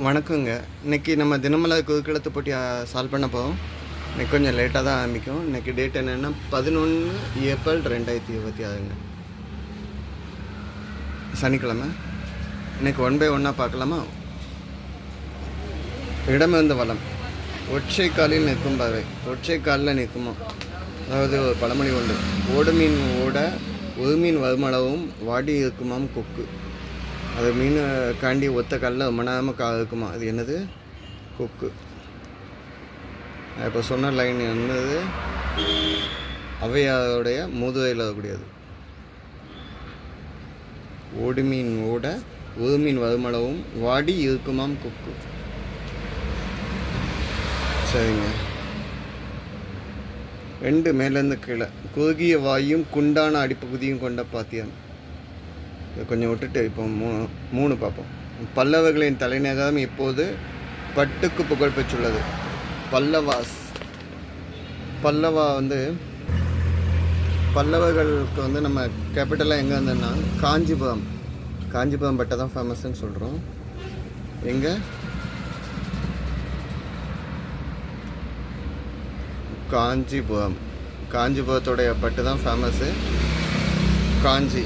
வணக்கங்க. இன்றைக்கி நம்ம தினமலர் குறுக்கெழுத்து போட்டி சால்வ் பண்ண போகிறோம். இன்றைக்கி கொஞ்சம் லேட்டாக தான் ஆரம்பிக்கும். இன்றைக்கி டேட் என்னென்னா 11 ஏப்ரல் 2026ங்க, சனிக்கிழமை. இன்றைக்கி 1 by 1 பார்க்கலாமா? இடமிருந்து வளம். ஒற்றை காலில் நிற்கும் பறவை. ஒற்றை காலில் நிற்குமா? அதாவது ஒரு பழமொழி உண்டு. ஓடு மீன் ஓட ஒரு மீன் வருமளவும் வாடி இருக்குமாம் கொக்கு. அது மீன் காண்டி ஒத்த காலில் மணாமல் இருக்குமா? அது என்னது? கொக்கு. இப்போ சொன்ன லைன் என்னது? ஔவையாருடைய மூதுரையில் வரக்கூடியது. ஓடு மீன் ஓட ஒரு மீன் வருமளவும் வாடி இருக்குமாம் கொக்கு. சரிங்க. 2 மேலேருந்து கீழே. குறுகிய வாயும் குண்டான அடிப்பகுதியும் கொண்ட பாத்தியம். கொஞ்சம் விட்டுட்டு இப்போ 3 பார்ப்போம். பல்லவர்களின் தலைநகரம் இப்போது பட்டுக்கு புகழ் பெற்றுள்ளது. பல்லவா பல்லவர்களுக்கு நம்ம கேபிட்டலாக எங்கே வந்தோன்னா காஞ்சிபுரம். காஞ்சிபுரம் பட்டை தான் ஃபேமஸ்ன்னு சொல்கிறோம். எங்கே? காஞ்சிபுரத்தோடைய பட்டு தான் ஃபேமஸ்ஸு. காஞ்சி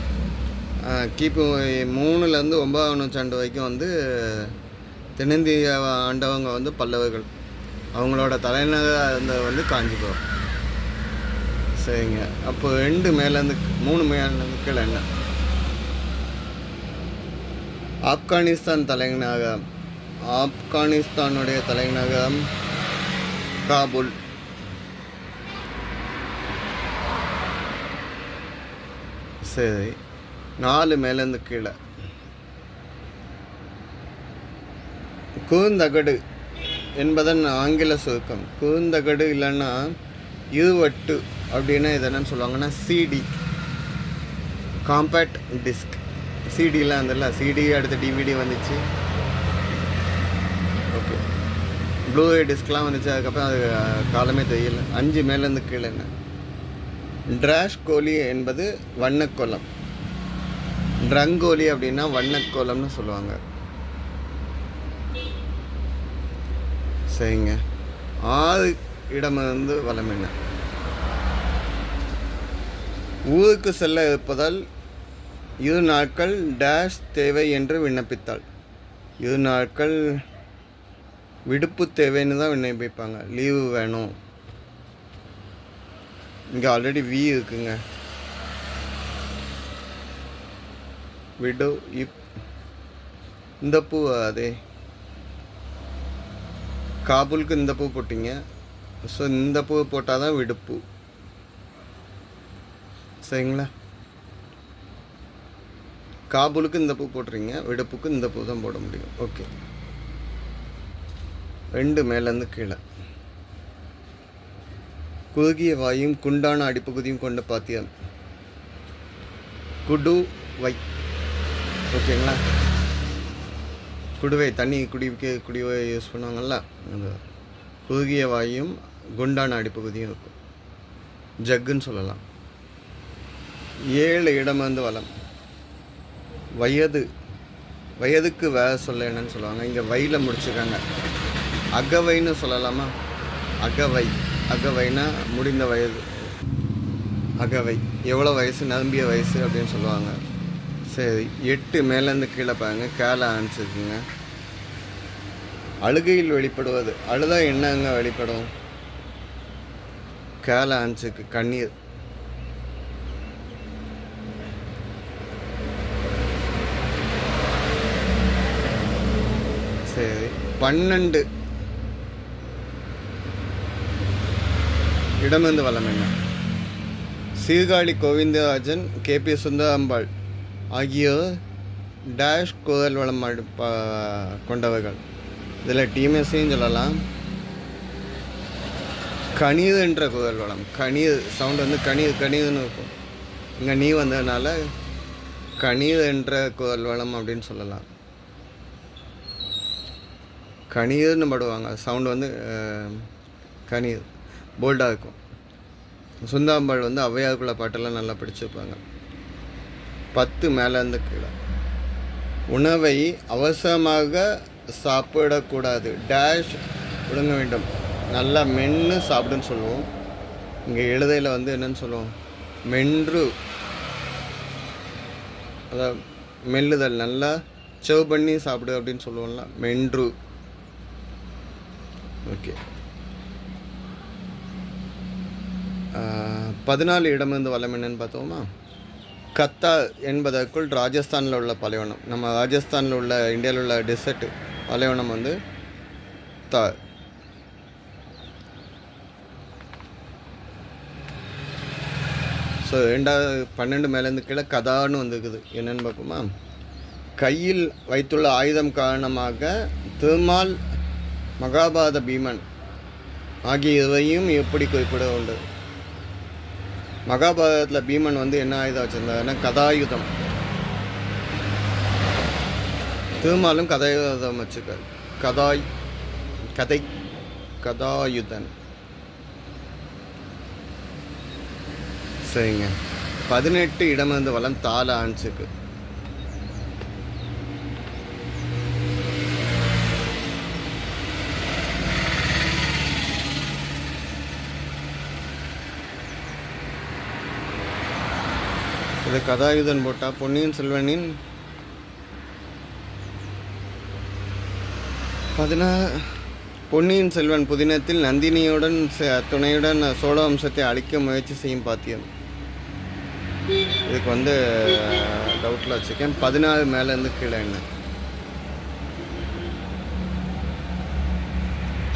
கிபி 3லேருந்து 9ஆம் நூற்றாண்டு வரைக்கும் தென்னிந்திய ஆண்டவங்க பல்லவர்கள். அவங்களோட தலைநகர் இருந்தது காஞ்சிபுரம். சரிங்க. அப்போ 3 மேலேருந்து கீழே என்ன? ஆப்கானிஸ்தான் தலைநகரம். ஆப்கானிஸ்தானுடைய தலைநகரம் காபூல். சரி. 4 மேலேருந்து கீழே. குறுந்தகடு என்பதன் ஆங்கில சுருக்கம். குறுந்தகடு இல்லைன்னா இருவட்டு அப்படின்னா இது என்னன்னு சொல்லுவாங்கன்னா சிடி, காம்பேக்ட் டிஸ்க். சிடிலாம் இருந்தில்ல, சிடி அடுத்த டிவிடி வந்துச்சு. ஓகே, ப்ளூரே டிஸ்க்லாம் வந்துச்சு. அதுக்கப்புறம் அது காலமே தெரியல. 5 மேலேருந்து கீழே என்ன? டிராஷ் கோலி என்பது வண்ணக்கோலம். ரங்கோலி அப்படின்னா வண்ணக்கோலம்னு சொல்லுவாங்க. சரிங்க. 6 இடமிருந்து வளம் என்ன? ஊருக்கு செல்ல இருப்பதால் 2 நாட்கள் டேஷ் தேவை என்று விண்ணப்பித்தாள். 2 நாட்கள் விடுப்பு தேவைன்னு தான் விண்ணப்பிப்பாங்க. லீவு வேணும். இங்கே ஆல்ரெடி வி இருக்குங்க. விடு இந்த பூ. அதே காபூலுக்கு இந்த பூ போட்டிங்க. ஸோ இந்த பூ போட்டால் தான் விடுப்பு. சரிங்களா? காபூலுக்கு இந்த பூ போட்டுறீங்க, விடுப்புக்கு இந்த பூ தான் போட முடியும். ஓகே. 2 மேலேருந்து கீழே. குறுகிய வாயும் குண்டான அடிப்பகுதியும் கொண்ட பாத்தியம். குடுவை. ஓகேங்களா? குடுவை தண்ணி குடிவை யூஸ் பண்ணுவாங்கள்ல, அந்த குறுகிய வாயும் குண்டான அடிப்பகுதியும் இருக்கும். ஜக்குன்னு சொல்லலாம். 7 இடமிருந்து வளம். வயதுக்கு வேற சொல்ல என்னன்னு சொல்லுவாங்க. இங்கே வயலில் முடிச்சுக்காங்க. அகவைன்னு சொல்லலாமா? அகவைனா முடிந்த வயது. அகவை எவ்வளோ வயசு? நிரம்பிய வயசு அப்படின்னு சொல்லுவாங்க. சரி. 8 மேலேருந்து கீழே பாருங்க. கேல ஆன்சருக்குங்க. அழுகையில் வெளிப்படுவது. அழுதா என்னங்க வெளிப்படும்? கேல ஆன்சருக்கு கண்ணீர். சரி. 12 இடமிருந்து வளம் என்ன? சீர்காழி கோவிந்தராஜன், கேபி சுந்தராம்பாள் ஆகியோர் டேஷ் குரல் வளம் கொண்டவர்கள். இதில் டிஎம்எஸ்ஸையும் சொல்லலாம். கணீர் என்ற குரல் வளம். கணீர் சவுண்ட் கணீர்னு இருக்கும். இங்கே நீ வந்ததுனால கணீர் என்ற குரல் வளம் அப்படின்னு சொல்லலாம். கணீர்னு படுவாங்க. சவுண்டு கணீர் போல்டாக இருக்கும். சுந்தாம்பாள் ஔவையாருக்குள்ள பாட்டெல்லாம் நல்லா படிச்சுருப்பாங்க. 10 மேலேருந்து கீழே. உணவை அவசரமாக சாப்பிடக்கூடாது. டேஷ் விழுங்க வேண்டும். நல்லா மென்று சாப்பிடுன்னு சொல்லுவோம். இங்கே எழுதையில் வந்து என்னன்னு சொல்லுவோம், மென்று, அதாவது மெல்லுதல், நல்லா செவ் பண்ணி சாப்பிடு அப்படின்னு சொல்லுவோம்ல, மென்று. ஓகே. 14 இடமிருந்து வளம் என்னன்னு பார்த்தோமா. கத்தா என்பதற்குள் ராஜஸ்தானில் உள்ள பாலைவனம். நம்ம ராஜஸ்தானில் உள்ள, இந்தியாவில் உள்ள டெசர்ட் பாலைவனம் வந்து தா. ஸோ 12 மேலேருந்து கீழே கதான்னு வந்துருக்குது. என்னென்னு பார்ப்போமா. கையில் வைத்துள்ள ஆயுதம் காரணமாக திருமால், மகாபாரத பீமன் ஆகிய இவையும் எப்படி குறிப்பிட உண்டு. மகாபாரதத்தில் பீமன் வந்து என்ன ஆயுதம் வச்சுருந்தாருன்னா கதாயுதம். திருமாலும் கதாயுதம் வச்சுருக்காரு. கதாயுதன். சரிங்க. 18 இடமிருந்து வளம் தாள ஆன்ஸுக்கு. இது கதாயுதன் போட்டால் பொன்னியின் செல்வனின் 16 பொன்னியின் செல்வன் புதினத்தில் நந்தினியுடன் துணையுடன் சோழ வம்சத்தை அழிக்க முயற்சி செய்யும் பாத்தியம். இதுக்கு வந்து டவுட்டில் வச்சுருக்கேன். 14 மேலேருந்து கீழே என்ன.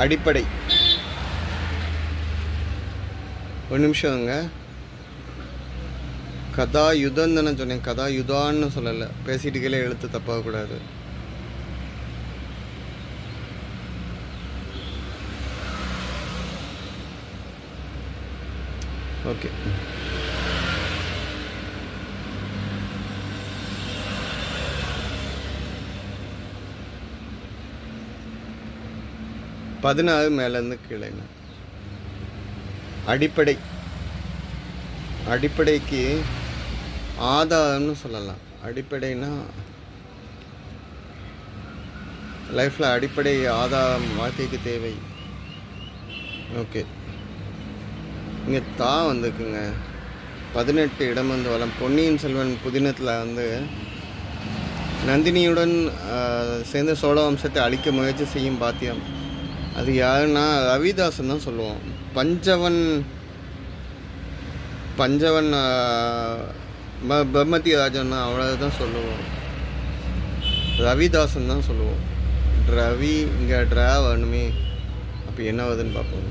அடிப்படை. ஒரு நிமிஷங்க. கதாயுதம் தானே சொன்னேன், கதாயுதான்னு சொல்லலை. பேசிட்டு கீழே எழுத்து தப்பாகக்கூடாது. ஓகே. பதினாறு மேலேருந்து கீழே. அடிப்படை. அடிப்படைக்கு ஆதாரம்னு சொல்லலாம். அடிப்படைனா லைஃப்பில் அடிப்படை ஆதாரம் வாழ்க்கைக்கு தேவை. ஓகே. இங்கே தா வந்துக்குங்க. 18 இடம் வந்து வளம். பொன்னியின் செல்வன் புதினத்தில் வந்து நந்தினியுடன் சேர்ந்து சோழ வம்சத்தை அழிக்க முயற்சி செய்யும் பாத்தியம். அது யாருன்னா ரவிதாசன் தான் சொல்லுவோம். பஞ்சவன் பிரம்மதி ராஜன்னா அவ்வளோதான் சொல்லுவோம். ரவிதாசன் தான் சொல்லுவோம். ரவி இங்கே ட்ரா வரணுமே. அப்போ என்ன வருதுன்னு பார்ப்போம்.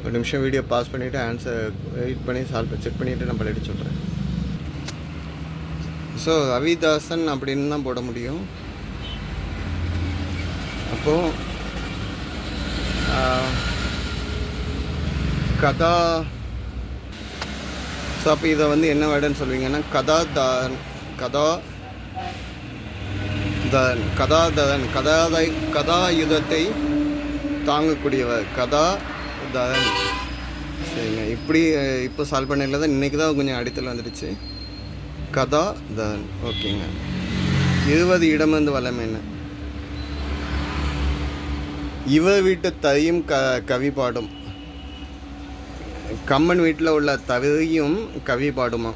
ஒரு நிமிஷம் வீடியோ பாஸ் பண்ணிவிட்டு ஆன்சர் வெயிட் பண்ணி செக் பண்ணிவிட்டு நான் படித்து சொல்கிறேன். ஸோ ரவிதாசன் அப்படின்னு தான் போட முடியும். அப்போது கதா. ஸோ அப்போ இதை வந்து என்ன வேர்டுன்னு சொல்லுவீங்கன்னா கதாயுதத்தை தாங்கக்கூடியவர். கதாதரன். சரிங்க. இப்படி இப்போ சால்வ் பண்ணல தான், இன்றைக்கி தான் கொஞ்சம் அடித்தல் வந்துடுச்சு. கதாதரன். ஓகேங்க. 20 இடமிருந்து வளம் என்ன. இவர் வீட்டு தவியும் கவி பாடும். கம்மன் வீட்டில் உள்ள தவியும் கவி பாடுமா.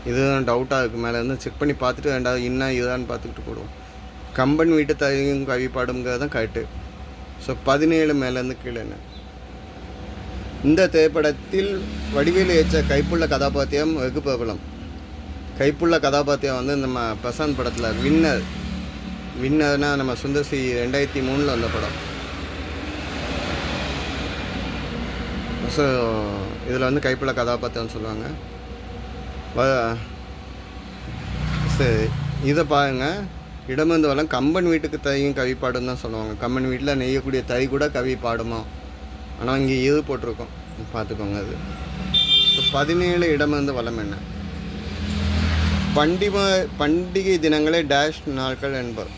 இதுதான் டவுட்டாக இருக்குது. மேலே வந்து செக் பண்ணி பார்த்துட்டு ரெண்டாவது இன்னும் இதுதான் பார்த்துக்கிட்டு போடுவோம். கம்பன் வீட்டு தவியும் கவி பாடுங்கிறது தான் கரெக்டு. ஸோ 17 மேலேருந்து கீழே என்ன. இந்த திரைப்படத்தில் வடிவேலு ஏற்ற கைப்புள்ள கதாபாத்திரம் வெகு பிரபலம். கைப்புள்ள கதாபாத்திரம் வந்து நம்ம பிரசாந்த் படத்தில் வின்னர்னால் நம்ம சுந்தர்சி 2003 வந்த படம். ஸோ இதில் வந்து கைப்புள்ள கதாபாத்திரம்னு சொல்லுவாங்க. சரி, இதை பாருங்கள். இடமிருந்து வளம் கம்பன் வீட்டுக்கு தையும் கவி பாடும் தான் சொல்லுவாங்க. கம்பன் வீட்டில் நெய்யக்கூடிய தை கூட கவி பாடுமா. ஆனால் இங்கே இது போட்டிருக்கோம், பார்த்துக்கோங்க. அது இப்போ 17 இடமிருந்து வளம் என்ன. பண்டிகை தினங்களே டேஷ் நாட்கள் என்பர்.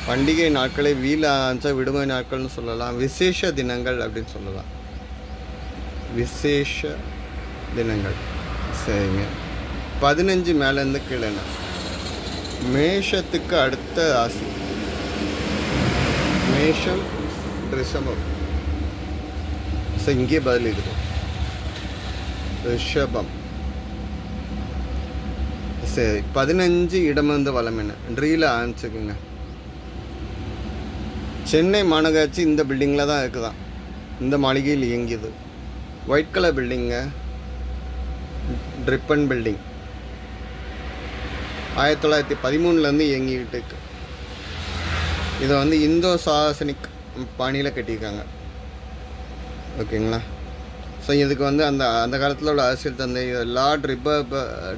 பண்டிகை நாட்களை விடுமுறை நாட்கள்னு சொல்லலாம். விசேஷ தினங்கள் அப்படின்னு சொல்லலாம். விசேஷ தினங்கள். சரிங்க. 15 மேலேருந்து கீழேண்ணா. மேஷத்துக்கு அடுத்த ராசி மேஷம், ரிஷபம். ஸோ இங்கே பதில் இருக்குது ரிஷபம். சரி, 15 இடமிருந்து வளம் என்ன ட்ரீல ஆரம்பிச்சுக்குங்க. சென்னை மாநகராட்சி இந்த பில்டிங்கில் தான் இருக்குதான், இந்த மாளிகையில் இயங்கியது. ஒயிட் கலர் பில்டிங்க, ட்ரிப்பன் பில்டிங். 1913 இயங்கிக்கிட்டு இருக்கு. இதை இந்தோ சாசனிக் பாணியில் கட்டியிருக்காங்க. ஓகேங்களா? ஸோ இதுக்கு அந்த அந்த காலத்தில் உள்ள அரசியல் தந்தை லார்ட்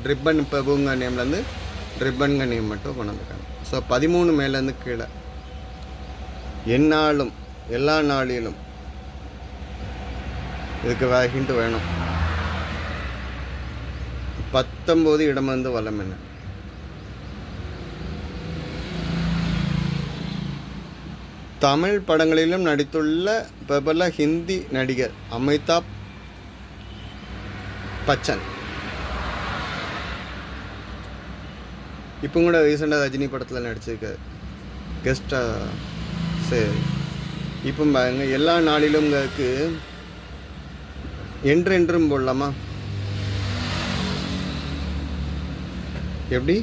ட்ரிப்பன் பிரபுங்க நேம்லேருந்து ட்ரிப்பன்க நேம் மட்டும் கொண்டு வந்திருக்காங்க. ஸோ 13 மேலேருந்து கீழே எந்நாளும் எல்லா நாளிலும் இதுக்கு ஹிண்ட் வேணும். 19 இடமிருந்து வளம் என்ன? தமிழ் படங்களிலும் நடித்துள்ள பிரபல ஹிந்தி நடிகர் அமிதாப் பச்சன். இப்போ கூட ரீசெண்டாக ரஜினி படத்தில் நடிச்சிருக்காரு கெஸ்டாக. சரி, இப்போ பாருங்க, எல்லா நாளிலும் என்றென்றும் போடலாமா? எப்படி?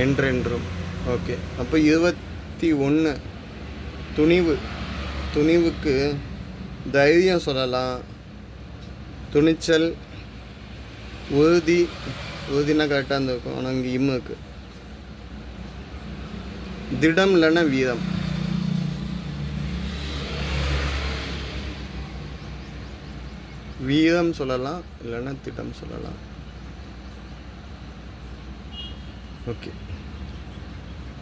என்றென்றும். ஓகே, அப்போ 21 துணிவுக்கு தைரியம் சொல்லலாம், துணிச்சல், உறுதினா கரெக்டாக இருந்திருக்கும். ஆனால் இங்கே இம்முக்கு திடம் இல்லைன்னா வீரம். வீரம் சொல்லலாம், இல்லைன்னா திடம் சொல்லலாம். ஓகே,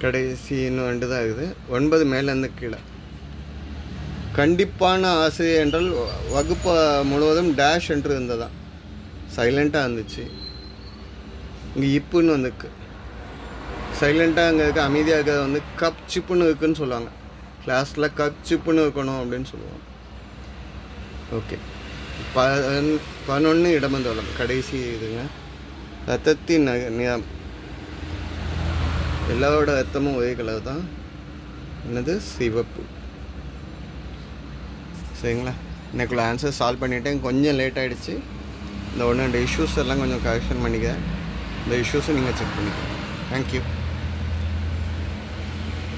கடைசி இன்னும் 2 தான் இருக்குது. 9 மேலேருந்து கீழே. கண்டிப்பான ஆசிரியர் என்றால் வகுப்பு முழுவதும் டேஷ் என்று இருந்ததான், சைலண்ட்டாக இருந்துச்சு. இங்கே இப்புன்னு வந்துருக்கு, சைலண்ட்டாக அங்கே இருக்க அமைதியாக இருக்கிறது கப் சிப்புன்னு இருக்குன்னு சொல்லுவாங்க. கிளாஸில் கப் சிப்புன்னு இருக்கணும் அப்படின்னு சொல்லுவாங்க. ஓகே, 11 இடமிருந்து வளம். கடைசி இதுங்க, ரத்தத்தின் நிறம். எல்லாரோட ரத்தமும் ஒரே கலர் தான், என்னது சிவப்பு. சரிங்களா? எனக்குள்ள ஆன்சர் சால்வ் பண்ணிவிட்டேன். கொஞ்சம் லேட் ஆகிடுச்சு. இந்த 1-2 இஷ்யூஸ் எல்லாம் கொஞ்சம் கரெக்ஷன் பண்ணிக்கிறேன். இந்த இஷ்யூஸும் நீங்கள் செக் பண்ணிக்கிறேன். தேங்க்யூ.